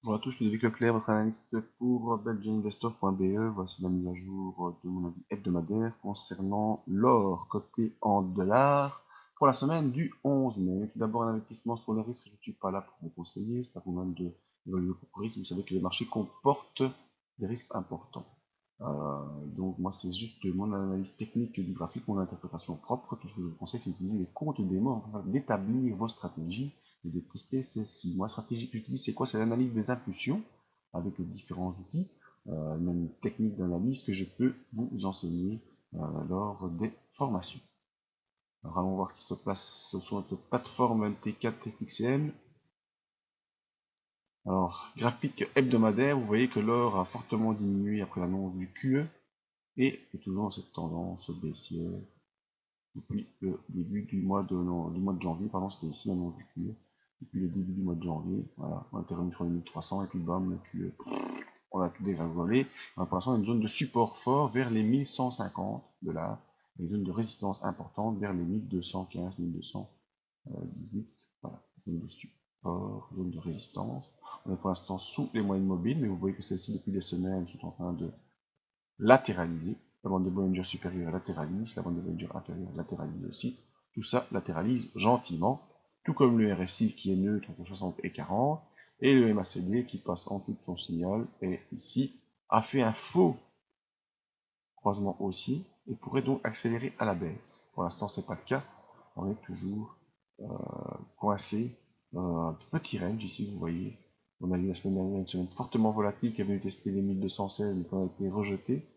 Bonjour à tous, je suis David Leclerc, votre analyste pour belgianinvestor.be. Voici la mise à jour de mon avis hebdomadaire concernant l'or coté en dollars pour la semaine du 11 mai. Tout d'abord, un investissement sur les risques. Je ne suis pas là pour vous conseiller, c'est à vous-même de évaluer vos risques. Vous savez que les marchés comportent des risques importants. Donc moi, c'est juste mon analyse technique du graphique, mon interprétation propre. Tout ce que je vous conseille, c'est d'utiliser les comptes démo afin d'établir vos stratégies et de tester celles-ci. Moi, la stratégie que j'utilise, c'est quoi? C'est l'analyse des impulsions avec les différents outils, une technique d'analyse que je peux vous enseigner lors des formations. Alors, allons voir ce qui se passe sur notre plateforme LT4 FXM. Alors, graphique hebdomadaire, vous voyez que l'or a fortement diminué après l'annonce du QE et est toujours dans cette tendance baissière depuis le début du mois de janvier, pardon, c'était ici l'annonce du QE. Depuis le début du mois de janvier, voilà, on était revenu sur les 1300 et puis bam, le QE, on a tout dégringolé. Pour l'instant, on a une zone de support fort vers les 1150 $, et une zone de résistance importante vers les 1215, 1218, voilà, zone de support, zone de résistance. On est pour l'instant sous les moyennes mobiles, mais vous voyez que celles-ci, depuis des semaines, sont en train de latéraliser. La bande de Bollinger supérieure latéralise, la bande de Bollinger inférieure latéralise aussi. Tout ça latéralise gentiment, tout comme le RSI qui est neutre entre 60 et 40, et le MACD qui passe en dessous de son signal, et ici a fait un faux croisement haussier et pourrait donc accélérer à la baisse. Pour l'instant, c'est pas le cas, on est toujours coincé dans un petit range ici, vous voyez. On a eu la semaine dernière une semaine fortement volatile qui est venue tester les 1216 mais qui a été rejetée.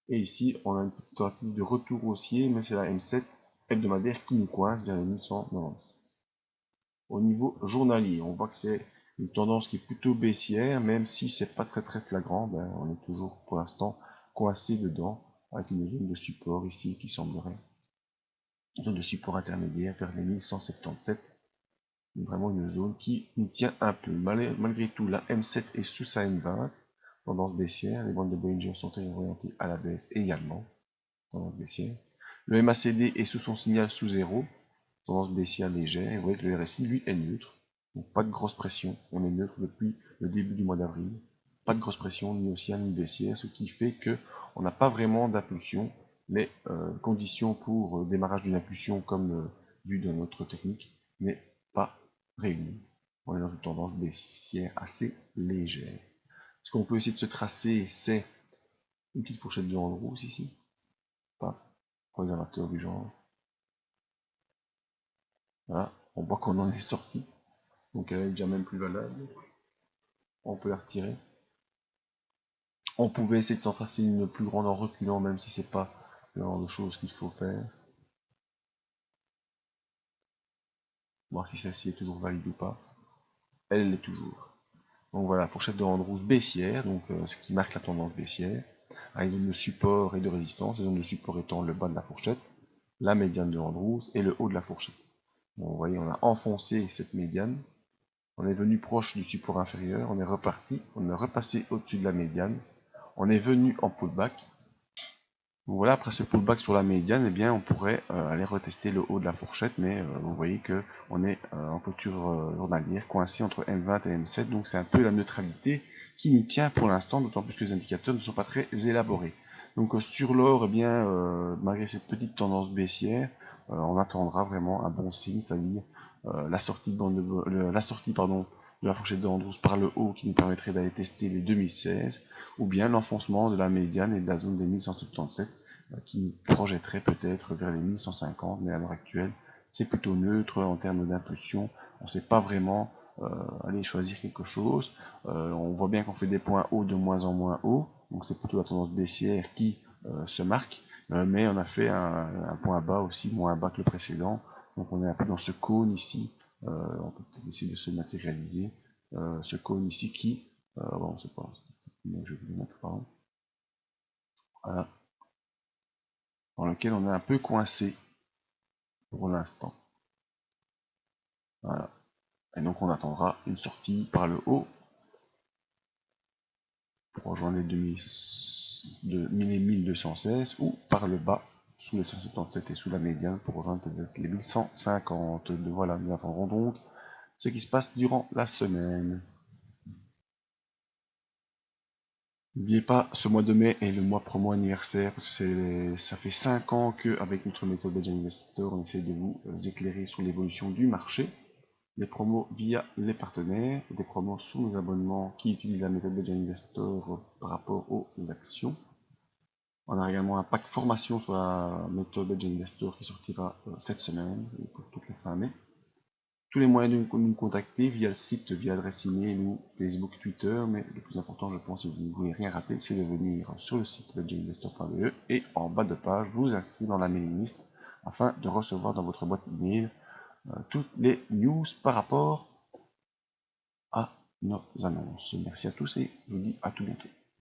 Et ici, on a une petite tentative de retour haussier, mais c'est la M7 hebdomadaire qui nous coince vers les 1197. Au niveau journalier, on voit que c'est une tendance qui est plutôt baissière, même si c'est pas très flagrant, ben, on est toujours pour l'instant coincé dedans, avec une zone de support ici qui semblerait une zone de support intermédiaire vers les 1177. Vraiment une zone qui nous tient un peu. Malgré tout, la M7 est sous sa M20, tendance baissière, les bandes de Bollinger sont orientées à la baisse également. Tendance baissière. Le MACD est sous son signal sous zéro, tendance baissière légère, et vous voyez que le RSI lui est neutre, donc pas de grosse pression, on est neutre depuis le début du mois d'avril, pas de grosse pression ni haussière ni baissière, ce qui fait que on n'a pas vraiment d'impulsion. Les conditions pour démarrage d'une impulsion comme vu dans notre technique n'est pas réunies. On est dans une tendance baissière assez légère. Ce qu'on peut essayer de se tracer, c'est une petite fourchette de en rouge ici, pas pour les amateurs du genre. Voilà, on voit qu'on en est sorti, donc elle est déjà même plus valable. On peut la retirer. On pouvait essayer de s'en tracer une plus grande en reculant, même si c'est pas le genre de choses qu'il faut faire. Voir si celle-ci est toujours valide ou pas. Elle l'est toujours. Donc voilà, fourchette de Andrews baissière, donc ce qui marque la tendance baissière, avec une zone de support et de résistance, les zones de support étant le bas de la fourchette, la médiane de Andrews et le haut de la fourchette. Bon, vous voyez, on a enfoncé cette médiane, on est venu proche du support inférieur, on est reparti, on est repassé au-dessus de la médiane, on est venu en pullback. Donc voilà, après ce pullback sur la médiane, eh bien, on pourrait aller retester le haut de la fourchette, mais vous voyez que on est en clôture journalière, coincé entre M20 et M7, donc c'est un peu la neutralité qui nous tient pour l'instant, d'autant plus que les indicateurs ne sont pas très élaborés. Donc sur l'or, eh bien, malgré cette petite tendance baissière, on attendra vraiment un bon signe, c'est-à-dire la sortie de la fourchette de Andrews par le haut qui nous permettrait d'aller tester les 2016, ou bien l'enfoncement de la médiane et de la zone des 1177 qui nous projetterait peut-être vers les 1150, mais à l'heure actuelle c'est plutôt neutre en termes d'impulsion, on ne sait pas vraiment aller choisir quelque chose. On voit bien qu'on fait des points hauts de moins en moins hauts, donc c'est plutôt la tendance baissière qui se marque, mais on a fait un point bas aussi, moins bas que le précédent, donc on est un peu dans ce cône ici, on peut peut-être essayer de se matérialiser, ce cône ici qui, bon, c'est pas, je vais vous le mettre, pardon, voilà, dans lequel on est un peu coincé pour l'instant. Voilà. Et donc on attendra une sortie par le haut pour rejoindre les 1216 ou par le bas sous les 177 et sous la médiane pour rejoindre les 1150. Voilà, nous attendrons donc ce qui se passe durant la semaine. N'oubliez pas, ce mois de mai est le mois promo anniversaire, parce que ça fait 5 ans qu'avec notre méthode Belgian Investor, on essaie de vous éclairer sur l'évolution du marché. Des promos via les partenaires, des promos sous nos abonnements qui utilisent la méthode Belgian Investor par rapport aux actions. On a également un pack formation sur la méthode Belgian Investor qui sortira cette semaine, pour toute la fin mai. Tous les moyens de nous contacter via le site, via l'adresse email ou Facebook, Twitter, mais le plus important, je pense, si vous ne voulez rien rater, c'est de venir sur le site belgianinvestor.be et en bas de page, vous inscrire dans la mailing list afin de recevoir dans votre boîte email toutes les news par rapport à nos annonces. Merci à tous et je vous dis à tout bientôt.